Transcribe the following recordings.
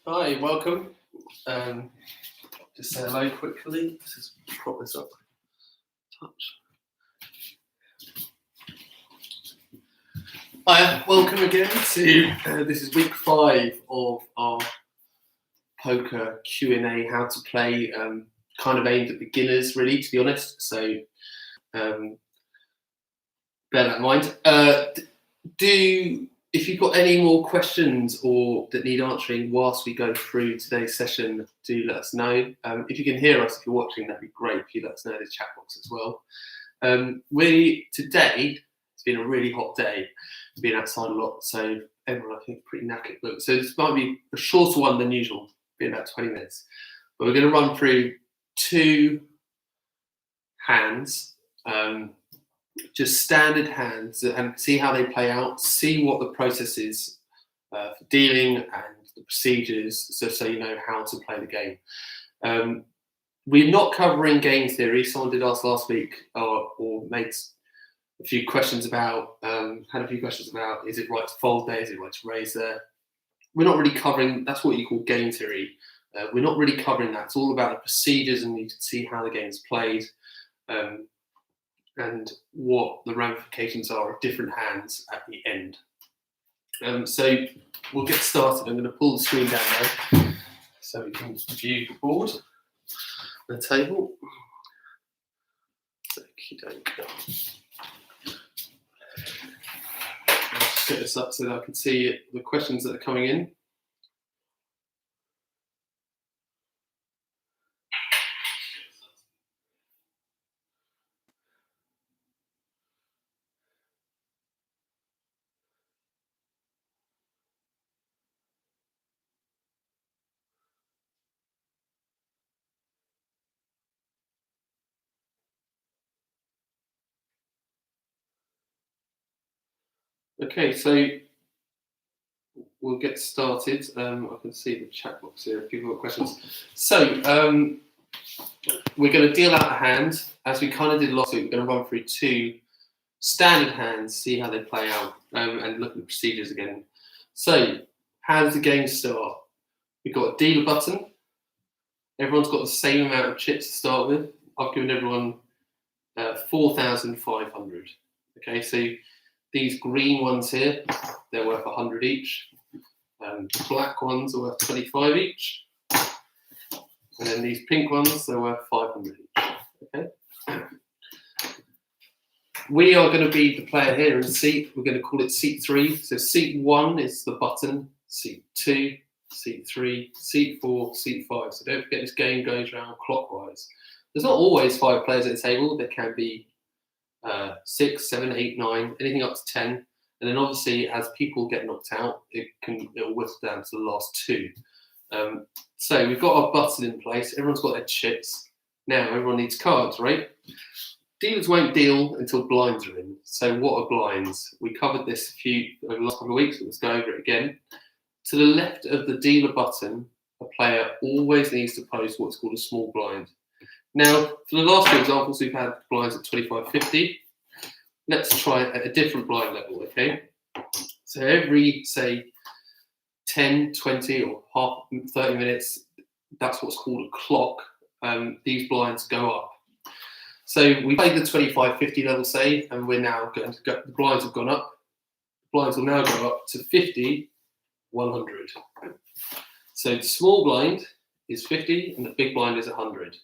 Hi, welcome. Just say hello quickly. Just prop this up. Touch. Hi, welcome again to this is week 5 of our poker Q&A. How to play, kind of aimed at beginners, really, to be honest. So bear that in mind. If you've got any more questions or that need answering whilst we go through today's session, do let us know. If you can hear us, if you're watching, that'd be great. If you let us know in the chat box as well. Today, it's been a really hot day. Been outside a lot, so everyone I think pretty knackered. Look, so this might be a shorter one than usual, be about 20 minutes. But we're going to run through 2 hands. Just standard hands and see how they play out, see what the process is for dealing and the procedures, so you know how to play the game. We're not covering game theory. Someone did ask last week or made a few questions about, is it right to fold there, is it right to raise there? We're not really covering, that's what you call game theory. We're not really covering that. It's all about the procedures and you can see how the game's played. And what the ramifications are of different hands at the end. So we'll get started. I'm going to pull the screen down now so we can view the board, the table. I'll just get this up so that I can see the questions that are coming in. Okay, so we'll get started. I can see the chat box here if people have questions. So we're going to deal out a hand as we kind of did last week. We're going to run through 2 standard hands, see how they play out, and look at the procedures again. So how does the game start? We've got a dealer button. Everyone's got the same amount of chips to start with. I've given everyone 4,500. Okay, so these green ones here, they're worth 100 each. Black ones are worth 25 each. And then these pink ones, they're worth 500 each. Okay. We are going to be the player here in seat. We're going to call it seat 3. So seat 1 is the button. Seat 2, seat 3, seat 4, seat 5. So don't forget this game goes around clockwise. There's not always 5 players at the table. There can be 6, 7, 8, 9, anything up to 10. And then obviously as people get knocked out, it'll whittle down to the last 2. So we've got our button in place. Everyone's got their chips. Now everyone needs cards, right? Dealers won't deal until blinds are in. So what are blinds? We covered this over the last couple of weeks, but let's go over it again. To the left of the dealer button, a player always needs to post what's called a small blind. Now, for the last 2 examples, we've had blinds at 25.50. Let's try it at a different blind level, okay? So every, say, 10, 20, or half 30 minutes, that's what's called a clock. These blinds go up. So we played the 25.50 level, say, and we're now going to go, the blinds have gone up. The blinds will now go up to 50, 100. So the small blind is 50 and the big blind is 100.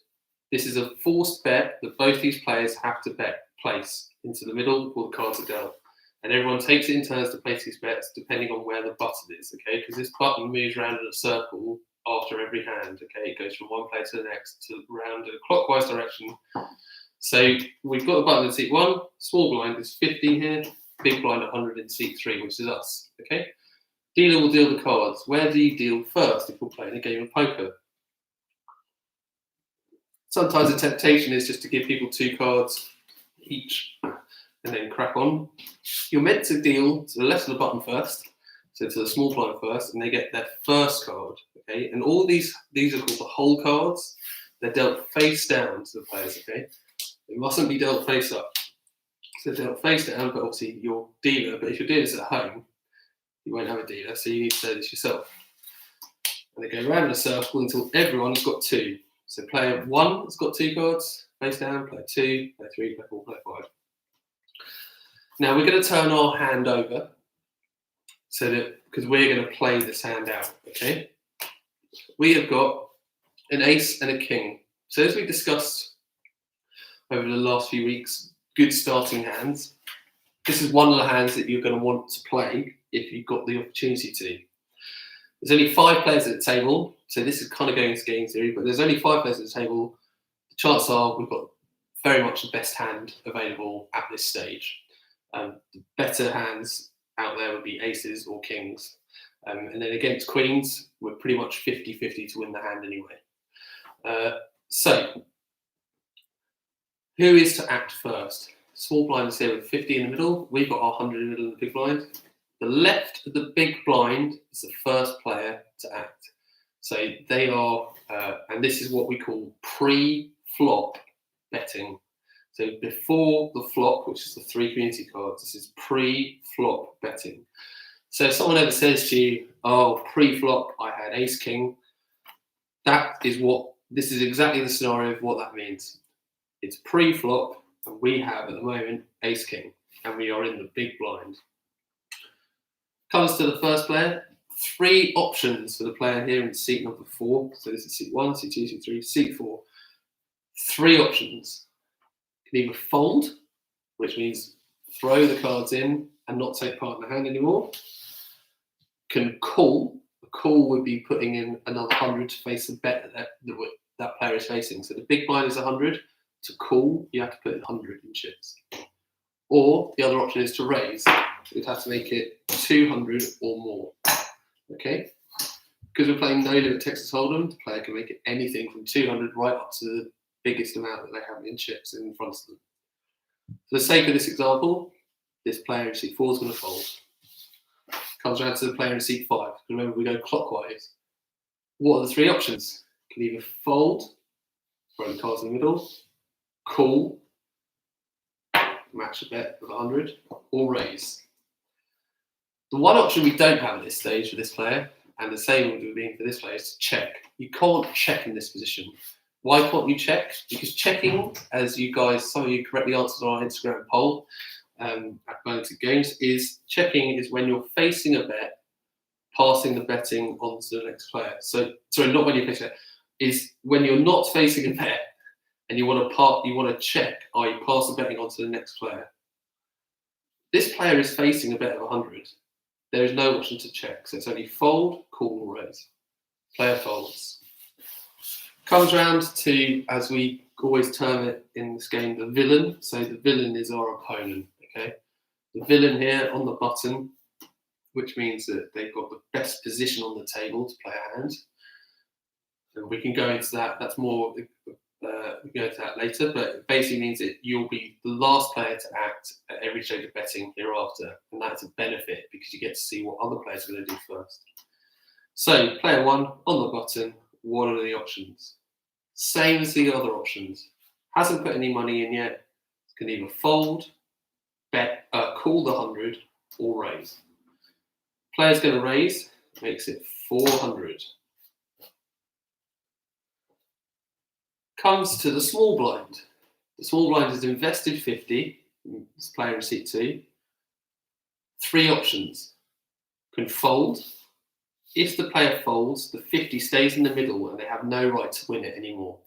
This is a forced bet that both these players have to place into the middle before the cards are dealt. And everyone takes it in turns to place these bets depending on where the button is, okay? Because this button moves around in a circle after every hand, okay? It goes from one player to the next to round in a clockwise direction. So we've got the button in seat 1, small blind is 50 here, big blind 100 in seat 3, which is us, okay? Dealer will deal the cards. Where do you deal first if we're playing a game of poker? Sometimes the temptation is just to give people 2 cards each and then crack on. You're meant to deal to the left of the button first, so to the small blind first, and they get their first card, okay? And all these are called the whole cards. They're dealt face down to the players, okay? They mustn't be dealt face up. So they're dealt face down, but obviously you're dealer, but if you're doing this at home, you won't have a dealer, so you need to say this yourself. And they go around in a circle until everyone's got 2. So player 1 has got 2 cards, face down, player 2, player 3, player 4, player 5. Now we're going to turn our hand over, so that because we're going to play this hand out, okay? We have got an ace and a king. So as we discussed over the last few weeks, good starting hands. This is one of the hands that you're going to want to play if you've got the opportunity to. There's only 5 players at the table, so this is kind of going into game theory, but there's only 5 players at the table. The chances are we've got very much the best hand available at this stage. The better hands out there would be aces or kings. And then against queens, we're pretty much 50-50 to win the hand anyway. So, who is to act first? Small blind is here with 50 in the middle. We've got our 100 in the middle of the big blind. The left of the big blind is the first player to act. So they are, and this is what we call pre-flop betting. So before the flop, which is the 3 community cards, this is pre-flop betting. So if someone ever says to you, oh, pre-flop, I had ace-king, this is exactly the scenario of what that means. It's pre-flop, and we have at the moment ace-king, and we are in the big blind. Comes to the first player, 3 options for the player here in seat number 4. So this is seat 1, seat 2, seat 3, seat 4. 3 options. Can either fold, which means throw the cards in and not take part in the hand anymore. Can call. A call would be putting in another 100 to face the bet that player is facing. So the big blind is 100. To call, you have to put in 100 in chips. Or the other option is to raise. You'd have to make it 200 or more. Okay? Because we're playing no limit Texas Hold'em, the player can make it anything from 200 right up to the biggest amount that they have in chips in front of them. For the sake of this example, this player in seat 4 is going to fold. Comes around to the player in seat 5. Remember, we go clockwise. What are the 3 options? Can either fold, throw the cards in the middle, call, match a bet with 100, or raise. The one option we don't have at this stage for this player, and the same would be for this player, is to check. You can't check in this position. Why can't you check? Because checking, as you guys, some of you correctly answered on our Instagram poll at Burlington Games, checking is when you're facing a bet, passing the betting on to the next player. So, sorry, not when you're facing it, is when you're not facing a bet and you want to check, i.e. pass the betting on to the next player. This player is facing a bet of 100. There is no option to check, so it's only fold, call, or raise. Player folds. Comes round to, as we always term it in this game, the villain. So the villain is our opponent, okay? The villain here on the button, which means that they've got the best position on the table to play a hand. And we can go into that. That's more, we'll go into that later, but it basically means that you'll be the last player to act at every stage of betting hereafter. And that's a benefit because you get to see what other players are going to do first. So player 1 on the button, what are the options? Same as the other options. Hasn't put any money in yet. Can either fold, bet, call the 100, or raise. Player's going to raise, makes it 400. Comes to the small blind. The small blind is invested 50. This player in seat 2. 3 options. Can fold. If the player folds, the 50 stays in the middle and they have no right to win it anymore.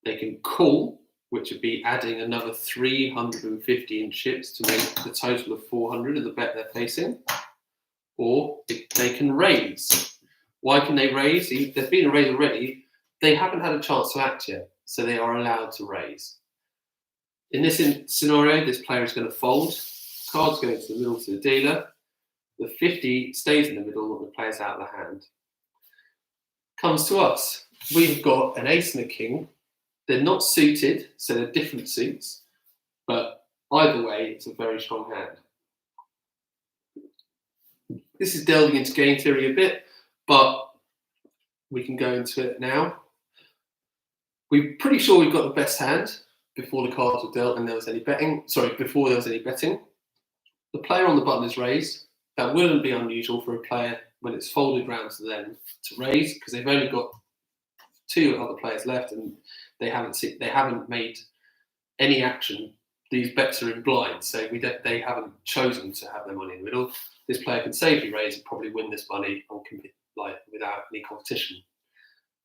They can call, which would be adding another 350 in chips to make the total of 400 of the bet they're facing. Or they can raise. Why can they raise? There's been a raise already. They haven't had a chance to act yet, so they are allowed to raise. In this scenario, this player is going to fold. Cards go to the middle to the dealer. The 50 stays in the middle and the player's out of the hand. Comes to us. We've got an ace and a king. They're not suited, so they're different suits. But either way, it's a very strong hand. This is delving into game theory a bit, but we can go into it now. We're pretty sure we've got the best hand before the cards were dealt and there was any betting. Sorry, before there was any betting. The player on the button is raised. That wouldn't be unusual for a player when it's folded round to them to raise, because they've only got 2 other players left and they haven't made any action. These bets are in blind, so they haven't chosen to have their money in the middle. This player can safely raise and probably win this money without any competition.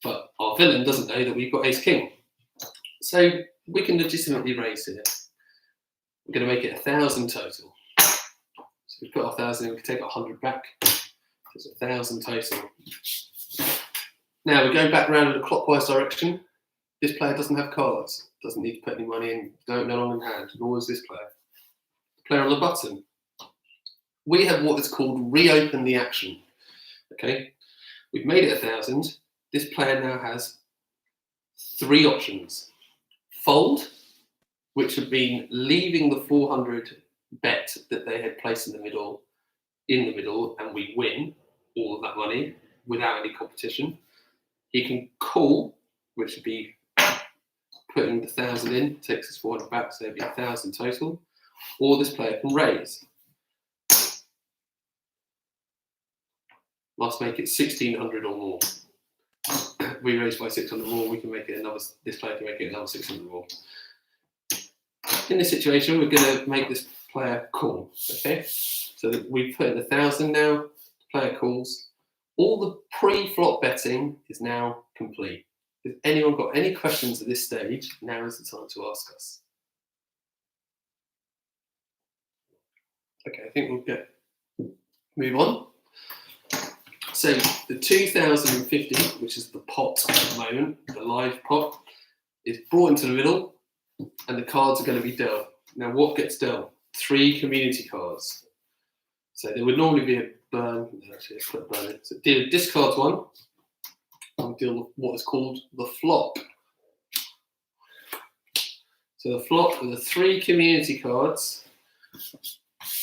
But our villain doesn't know that we've got ace king. So we can legitimately raise here. We're going to make it 1,000 total. So we put our 1,000 in, we can take our 100 back. So it's 1,000 total. Now we're going back around in a clockwise direction. This player doesn't have cards, doesn't need to put any money in, no longer in hand, nor is this player. The player on the button. We have what is called reopen the action. Okay, we've made it 1,000. This player now has 3 options. Fold, which would mean leaving the 400 bet that they had placed in the middle, and we win all of that money without any competition. He can call, which would be putting the 1,000 in, takes his 400 back, so it'd be 1,000 total. Or this player can raise. Must make it 1,600 or more. We raise by 600 more, we can make it another. This player can make it another 600 more. In this situation, we're going to make this player call. Okay, so that we've put in 1,000 now. The player calls. All the pre-flop betting is now complete. If anyone got any questions at this stage, now is the time to ask us. Okay, I think we'll move on. So the 2,050, which is the pot at the moment, the live pot, is brought into the middle, and the cards are going to be dealt. Now, what gets dealt? 3 community cards. So there would normally be a burn. Actually, let's put a burn in. So discard 1. And deal with what is called the flop. So the flop are the 3 community cards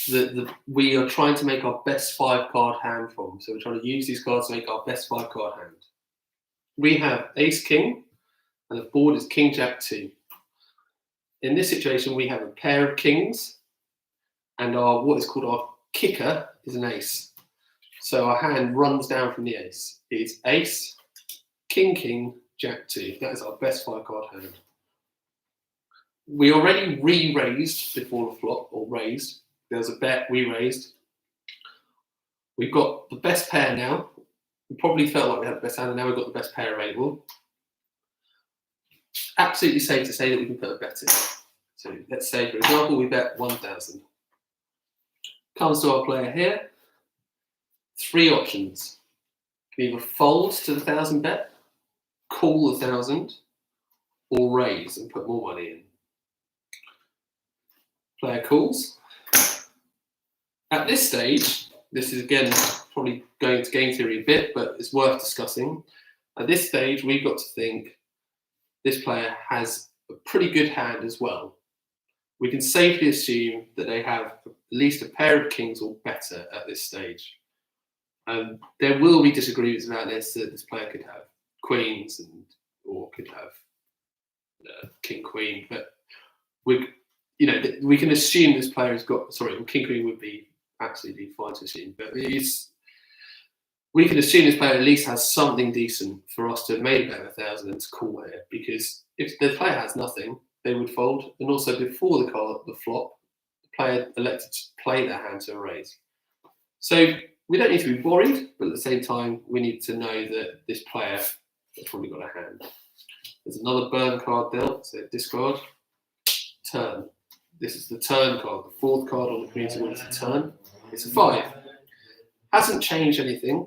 that we are trying to make our best 5-card hand from. So we're trying to use these cards to make our best 5-card hand. We have ace king, and the board is king jack 2. In this situation, we have a pair of kings, and what is called our kicker is an ace. So our hand runs down from the ace. It's ace, king, king, jack 2. That is our best 5-card hand. We already re-raised before the flop, or raised. There was a bet, we raised. We've got the best pair now. We probably felt like we had the best hand, and now we've got the best pair available. Absolutely safe to say that we can put a bet in. So let's say, for example, we bet 1,000. Comes to our player here. 3 options. Can either fold to the 1,000 bet, call the 1,000, or raise and put more money in. Player calls. At this stage, this is again probably going into game theory a bit, but it's worth discussing. At this stage, we've got to think this player has a pretty good hand as well. We can safely assume that they have at least a pair of kings or better at this stage. There will be disagreements about this, that this player could have queens or could have king queen, but we can assume this player has got, king queen would be absolutely fine to assume, but we can assume this player at least has something decent for us to have made a bet of 1,000 and to call here, because if the player has nothing, they would fold. And also before the flop, the player elected to play their hand to a raise. So we don't need to be worried, but at the same time, we need to know that this player has probably got a hand. There's another burn card dealt, so discard, turn. This is the turn card, the 4th card on the community board is a turn. It's a 5. Hasn't changed anything.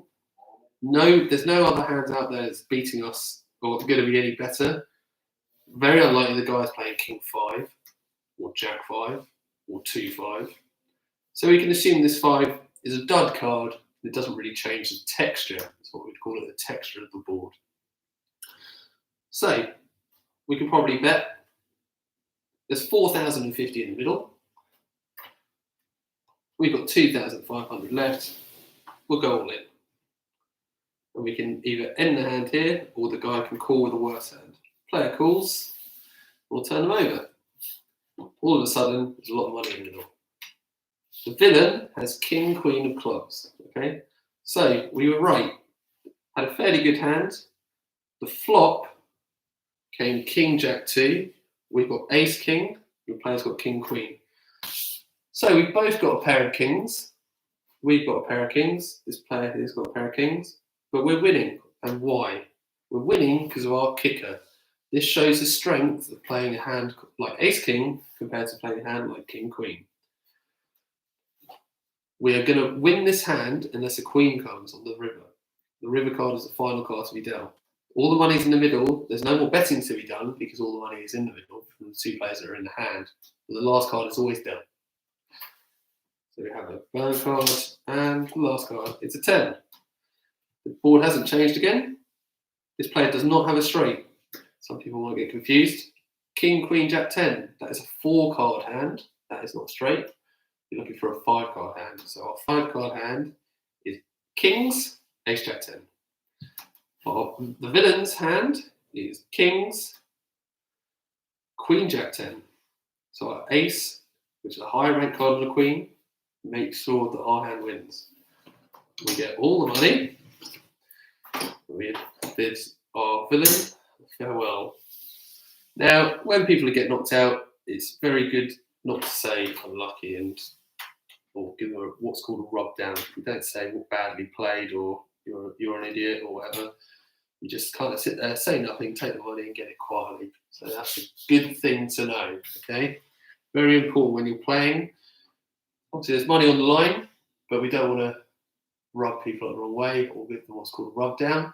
No, there's no other hands out there that's beating us or going to be any better. Very unlikely the guy's playing king 5 or jack 5 or 2-5. So we can assume this 5 is a dud card. It doesn't really change the texture. That's what we'd call it, the texture of the board. So we can probably bet. There's 4,050 in the middle. We've got 2,500 left. We'll go all in. And we can either end the hand here, or the guy can call with a worse hand. Player calls, we'll turn them over. All of a sudden, there's a lot of money in the middle. The villain has king, queen of clubs. Okay, so we were right. Had a fairly good hand. The flop came king, jack, two. We've got ace, king. The player's got king, queen. So we've both got a pair of kings. We've got a pair of kings. This player here's got a pair of kings. But we're winning. And why? We're winning because of our kicker. This shows the strength of playing a hand like ace, king compared to playing a hand like king, queen. We are going to win this hand unless a queen comes on the river. The river card is the final card to be dealt. All the money's in the middle. There's no more betting to be done because all the money is in the middle from the two players that are in the hand. But the last card is always dealt. So we have a burn card and the last card. It's a 10. The board hasn't changed again. This player does not have a straight. Some people might get confused. King, queen, jack, 10. That is a 4-card hand. That is not straight. You're looking for a 5-card hand. So our 5-card hand is kings, ace, jack, 10. The villain's hand is kings, queen, jack, 10. So our ace, which is a higher rank card than a queen, makes sure that our hand wins. We get all the money. We bid our villain farewell. Now, when people get knocked out, it's very good not to say unlucky or give them what's called a rub down. We don't say well, badly played or you're an idiot or whatever. You just kind of sit there, say nothing, take the money and get it quietly. So that's a good thing to know, okay? Very important when you're playing. Obviously there's money on the line, but we don't want to rub people the wrong way or give them what's called a rub down.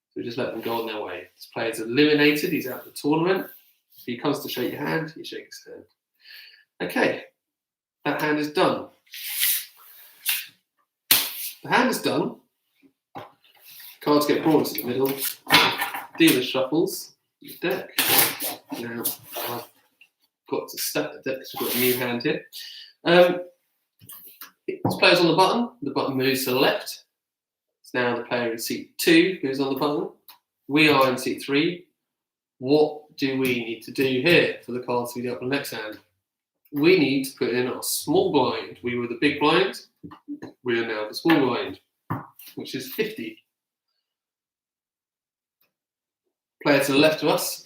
So we just let them go on their way. This player's eliminated, he's out of the tournament. If he comes to shake your hand, you shake his hand. Okay, that hand is done. The hand is done. Cards get brought into the middle. Dealer shuffles the deck. Now I've got to stack the deck because we've got a new hand here. This player's on the button. The button moves to the left. It's now the player in seat 2 who's on the button. We are in seat 3. What do we need to do here for the cards to be dealt on the next hand? We need to put in our small blind. We were the big blind. We are now the small blind, which is 50. Player to the left of us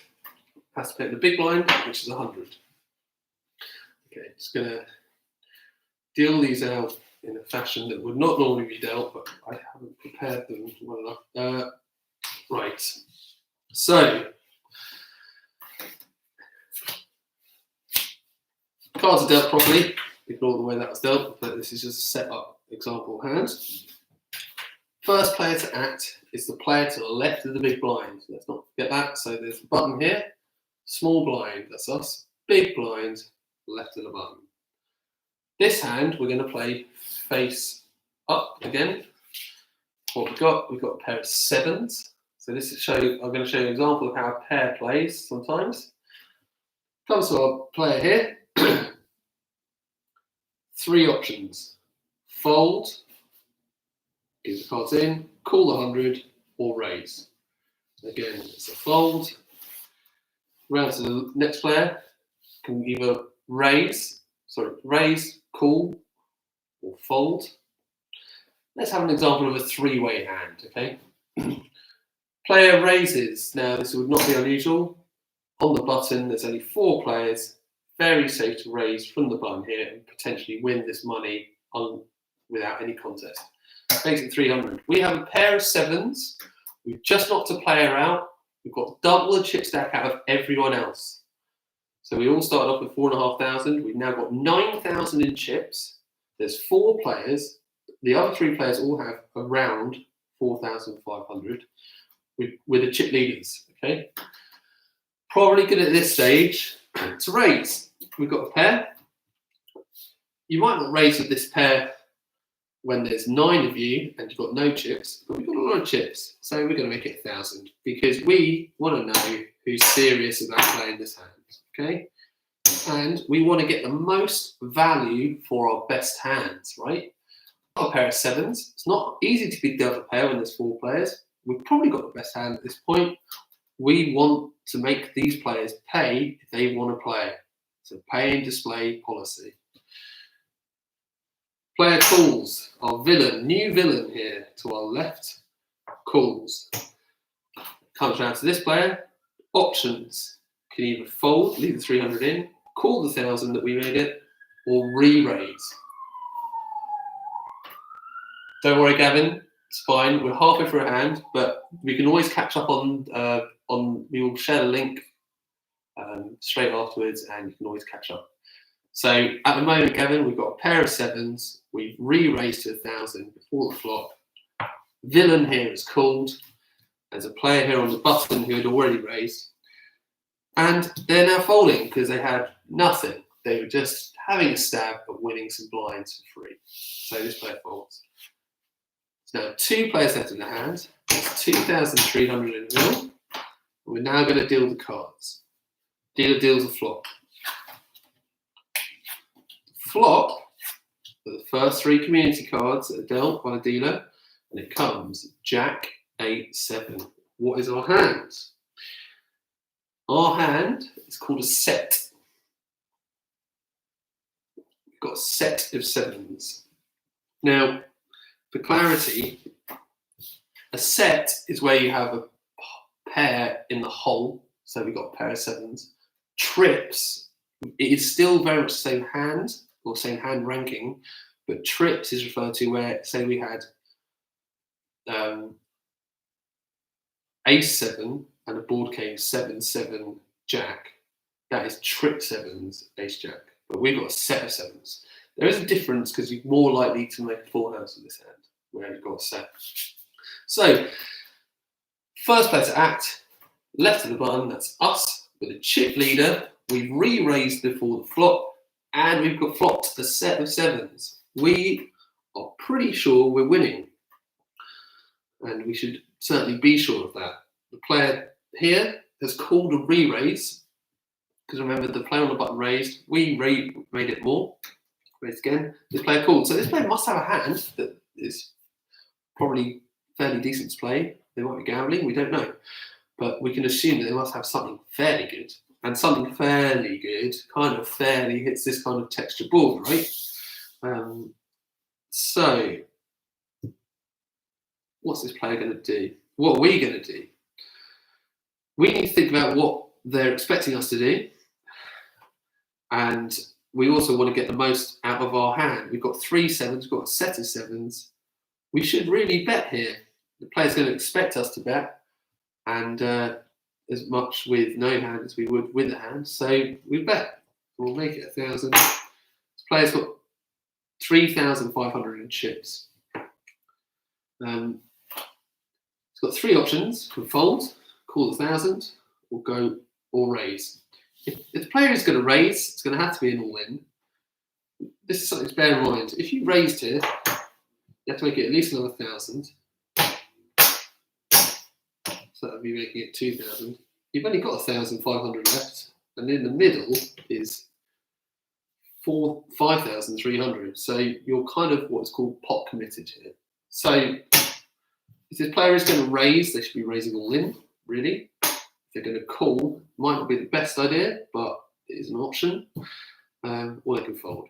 has to pick the big blind, which is 100. Okay, just going to deal these out in a fashion that would not normally be dealt, but I haven't prepared them well enough. Right, so cards are dealt properly. Ignore the way that was dealt, but this is just a set up example hand. First player to act is the player to the left of the big blind. Let's not forget that. So there's a button here, small blind, that's us, big blind, left of the button. This hand we're going to play face up again. What we've got a pair of 7s. So this is I'm going to show you an example of how a pair plays sometimes. Comes to our player here. 3 options. Fold, give the cards in, call the 100, or raise. Again, it's a fold. Round to the next player, can either raise, call, or fold. Let's have an example of a 3-way hand, okay? Player raises. Now, this would not be unusual. On the button, there's only 4 players. Very safe to raise from the button here and potentially win this money without any contest. Makes it 300. We have a pair of 7s. We've just knocked a player out. We've got double the chip stack out of everyone else. So we all started off with 4,500. We've now got 9,000 in chips. There's 4 players. The other 3 players all have around 4,500. We're the chip leaders, okay? Probably good at this stage to raise. We've got a pair. You might not raise with this pair when there's 9 of you and you've got no chips, but we've got a lot of chips, so we're going to make it 1,000 because we want to know who's serious about playing this hand, okay? And we want to get the most value for our best hands, right? Got a pair of 7s. It's not easy to be dealt a pair when there's 4 players. We've probably got the best hand at this point. We want to make these players pay if they want to play. So pay and display policy. Player calls. Our villain, new villain here to our left, calls. Comes round to this player. Options. Can either fold, leave the 300 in, call the 1,000 that we made it, or re-raise. Don't worry, Gavin. It's fine. We're halfway through a hand, but we can always catch up on. We will share the link straight afterwards, and you can always catch up. So at the moment, Gavin, we've got a pair of 7s. We've re-raised to 1,000 before the flop. Villain here is called. There's a player here on the button who had already raised. And they're now folding because they had nothing. They were just having a stab at winning some blinds for free. So this player folds. Now 2 players left in the hand. That's 2,300 in the middle. We're now going to deal the cards. Dealer deals a flop. Flop are the first 3 community cards that are dealt by the dealer, and it comes Jack 8 7. What is our hand? Our hand is called a set. We've got a set of 7s. Now, for clarity, a set is where you have a pair in the hole. So we've got a pair of 7s. Trips, it is still very much the same hand or same hand ranking, but trips is referred to where, say, we had Ace 7 and the board came 7 7 Jack. That is trip 7s Ace Jack. But we've got a set of 7s. There is a difference because you're more likely to make a full house with this hand, where you've got a set. So, first player to act, left of the button, that's us, with a chip leader. We've re-raised before the flop, and we've got flopped a set of 7s. We are pretty sure we're winning, and we should certainly be sure of that. The player here has called a re-raise, because remember the player on the button raised, we made it more. Raised again, this player called. So this player must have a hand that is probably fairly decent to play. They might be gambling, we don't know. But we can assume that they must have something fairly good. And something fairly good kind of fairly hits this kind of texture board, right? So, what's this player going to do? What are we going to do? We need to think about what they're expecting us to do. And we also want to get the most out of our hand. We've got 3 7s, we've got a set of 7s. We should really bet here. The player's going to expect us to bet, and as much with no hand as we would with a hand. So we bet. We'll make it 1,000. This player's got 3,500 in chips. It's got 3 options: can fold, call 1,000, or go or raise. If the player is going to raise, it's going to have to be an all-in. This is something to bear in mind. If you raised here, you have to make it at least another 1,000. So that would be making it 2,000. You've only got 1,500 left, and in the middle is 5,300. So you're kind of what's called pot committed here. So if this player is going to raise, they should be raising all in, really. If they're going to call, might not be the best idea, but it is an option. Or they can fold.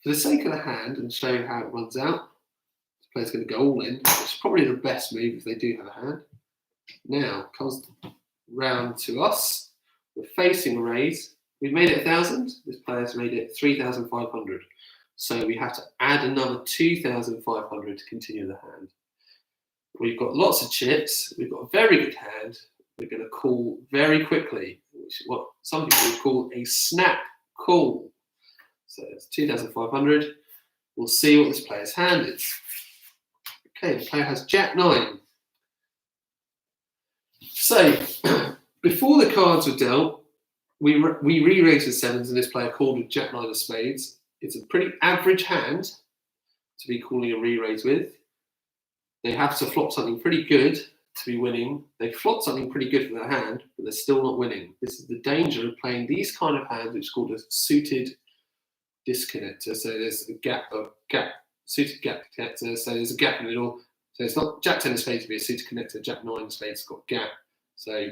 For the sake of the hand and showing how it runs out, this player's going to go all in, which is probably the best move if they do have a hand. Now comes round to us. We're facing a raise. We've made it 1,000. This player's made it 3,500. So we have to add another 2,500 to continue the hand. We've got lots of chips. We've got a very good hand. We're going to call very quickly, which is what some people would call a snap call. So it's 2,500. We'll see what this player's hand is. Okay, the player has Jack 9. So before the cards were dealt, we re-raised the 7s, and this player called with Jack 9 of spades. It's a pretty average hand to be calling a re-raise with. They have to flop something pretty good to be winning. They flopped something pretty good for their hand, but they're still not winning. This is the danger of playing these kind of hands, which is called a suited disconnector. So there's a suited gap connector. So there's a gap in the middle. So it's not Jack 10 of spades to be a suited connector. Jack 9 of spades has got gap. So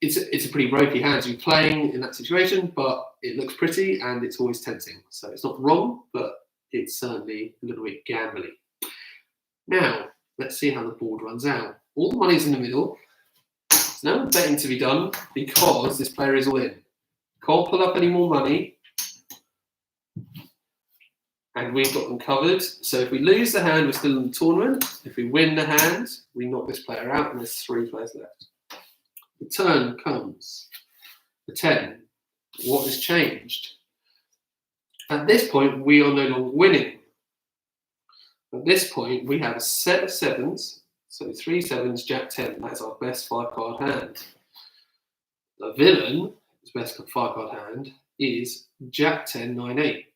it's a pretty ropey hand to be playing in that situation, but it looks pretty and it's always tempting. So it's not wrong, but it's certainly a little bit gambly. Now, let's see how the board runs out. All the money's in the middle. There's no betting to be done because this player is all in. Can't pull up any more money. And we've got them covered. So if we lose the hand, we're still in the tournament. If we win the hand, we knock this player out and there's 3 players left. The turn comes. The 10. What has changed? At this point, we are no longer winning. At this point, we have a set of 7s. So 3 7s, Jack 10. That's our best 5-card hand. The villain, his best 5-card hand, is Jack 10, 9, 8.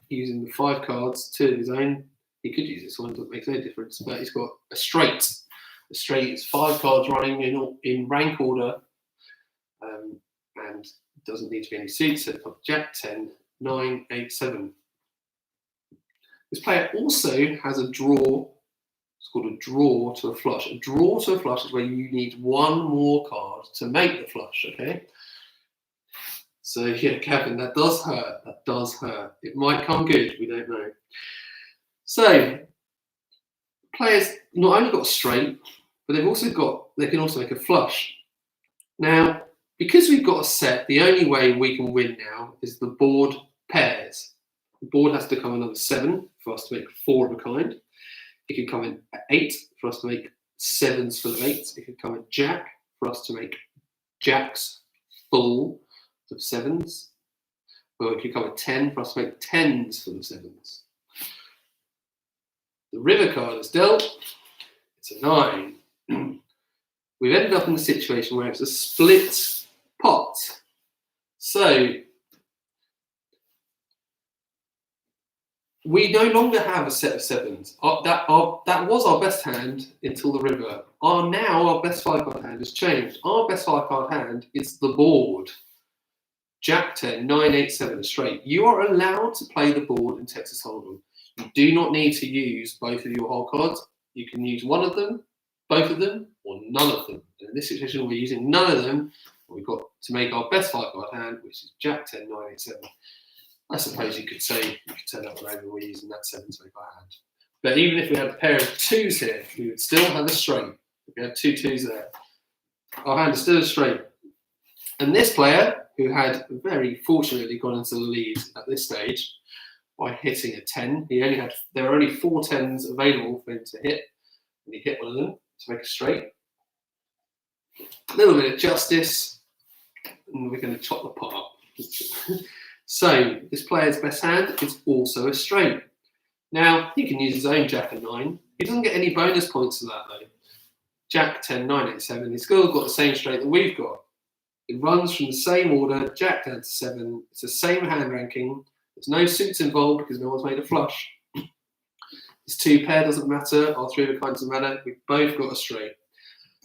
Using the 5 cards, 2 of his own. He could use this one, but it makes no difference. But he's got a straight. A straight is 5 cards running in rank order, and doesn't need to be any suits. So it's got Jack 10, 9, 8, 7. This player also has a draw. It's called a draw to a flush. A draw to a flush is where you need 1 more card to make the flush. Okay. So yeah, Kevin, that does hurt. That does hurt. It might come good. We don't know. So players not only got a straight, but they can also make a flush. Now, because we've got a set, the only way we can win now is the board pairs. The board has to come another 7 for us to make 4 of a kind. It can come in at 8 for us to make 7s full of 8s. It can come at Jack for us to make Jacks full of 7s. Or it could come at 10 for us to make 10s full of 7s. The river card is dealt. It's a 9. We've ended up in a situation where it's a split pot. So we no longer have a set of 7s. That was our best hand until the river. Now our best 5-card hand has changed. Our best 5-card hand is the board. Jack 10, 9, 8, 7 straight. You are allowed to play the board in Texas Hold'em. You do not need to use both of your whole cards. You can use one of them, both of them, or none of them. And in this situation, we're using none of them. We've got to make our best 5-card hand, which is Jack 10, 9, 8, 7. I suppose you could say, you could turn that over, we're using that 7 to make our hand. But even if we had a pair of 2s here, we would still have a straight. If we had 2 2s there, our hand is still a straight. And this player, who had very fortunately gone into the lead at this stage by hitting a 10, there were only 4 10s available for him to hit, and he hit one of them to make a straight. A little bit of justice, and we're going to chop the pot up. So this player's best hand is also a straight. Now he can use his own Jack and 9. He doesn't get any bonus points for that though. Jack 10, 9, 8, 7. He's still got the same straight that we've got. It runs from the same order, Jack down to 7. It's the same hand ranking. There's no suits involved because no one's made a flush. This 2 pair doesn't matter. Our 3 of a kind doesn't matter. We've both got a straight.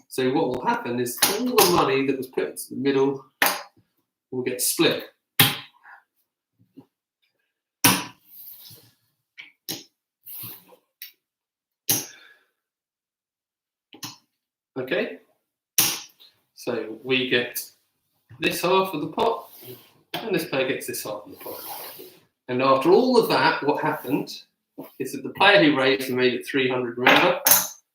So what will happen is all the money that was put into the middle will get split. Okay, so we get this half of the pot, and this player gets this half of the pot. And after all of that, what happened is that the player who raised and made it 300, remember,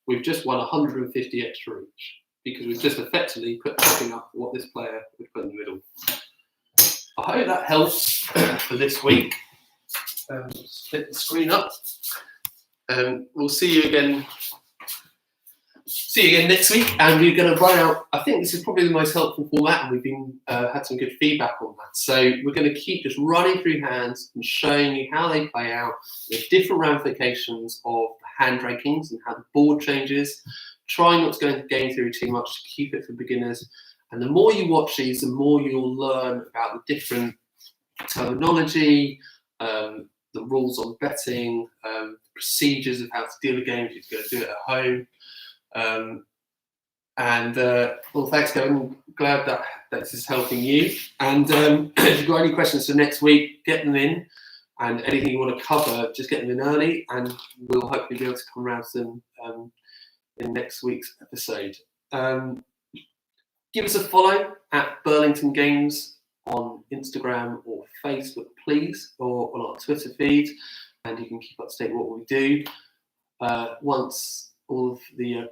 we've just won 150 extra each, because we've just effectively put everything up what this player would put in the middle. I hope that helps for this week. Split the screen up, and we'll see you again. See you again next week, and we're going to run out. I think this is probably the most helpful format, and we've been had some good feedback on that. So we're going to keep just running through hands and showing you how they play out, the different ramifications of the hand rankings and how the board changes. Try not to go into game theory too much to keep it for beginners. And the more you watch these, the more you'll learn about the different terminology, the rules on betting, procedures of how to deal a game if you're going to do it at home. Well, thanks, Kevin. Glad that this is helping you. And if you've got any questions for next week, get them in. And anything you want to cover, just get them in early, and we'll hopefully be able to come around to them in next week's episode. Give us a follow at Burlington Games on Instagram or Facebook, please, or on our Twitter feed, and you can keep up to date with what we do. Once all of the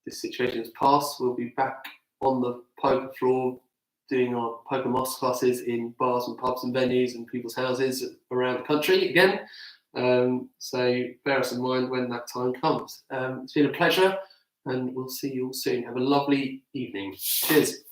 this situation has passed, we'll be back on the poker floor doing our poker masterclasses in bars and pubs and venues and people's houses around the country again. So bear us in mind when that time comes. It's been a pleasure, and we'll see you all soon. Have a lovely evening. Cheers.